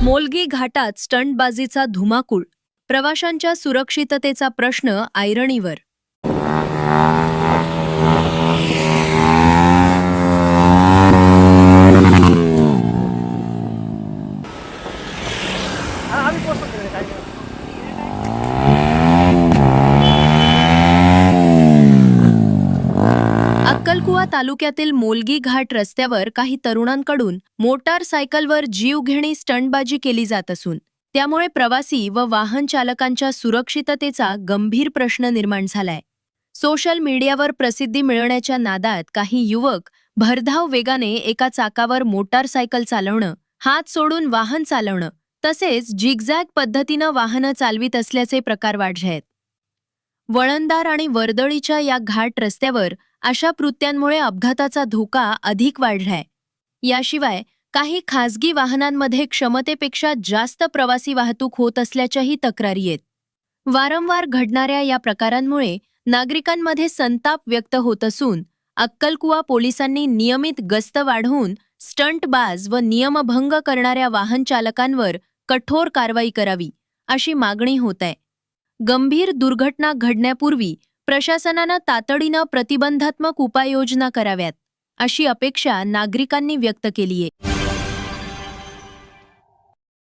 मोलगी घाटात स्टंटबाजीचा धुमाकूळ, प्रवाशांच्या सुरक्षिततेचा प्रश्न ऐरणीवर. अक्कलकुवा तालुक्यातील मोलगी घाट रस्त्यावर काही तरुणांकडून मोटारसायकलवर जीवघेणी स्टंटबाजी केली जात असून त्यामुळे प्रवासी व वाहन चालकांच्या सुरक्षिततेचा गंभीर प्रश्न निर्माण झालाय. सोशल मीडियावर प्रसिद्धी मिळवण्याच्या नादात काही युवक भरधाव वेगाने एका चाकावर मोटारसायकल चालवणं, हात सोडून वाहन चालवणं तसेच झिगझॅग पद्धतीनं वाहनं चालवित असल्याचे प्रकार वाढले आहेत. वळणदार आणि वर्दळीच्या या घाट रस्त्यावर अशा कृत्यांमुळे अपघाताचा धोका अधिक वाढलाय. याशिवाय काही खासगी वाहनांमध्ये क्षमतेपेक्षा जास्त प्रवासी वाहतूक होत असल्याच्याही तक्रारी आहेत. वारंवार घडणाऱ्या या प्रकारांमुळे नागरिकांमध्ये संताप व्यक्त होत असून अक्कलकुवा पोलिसांनी नियमित गस्त वाढवून स्टंटबाज व नियमभंग करणाऱ्या वाहन चालकांवर कठोर कारवाई करावी अशी मागणी होत आहे. गंभीर दुर्घटना घडण्यापूर्वी प्रशासनानं तातडीनं प्रतिबंधात्मक उपाययोजना कराव्यात अशी अपेक्षा नागरिकांनी व्यक्त केली आहे.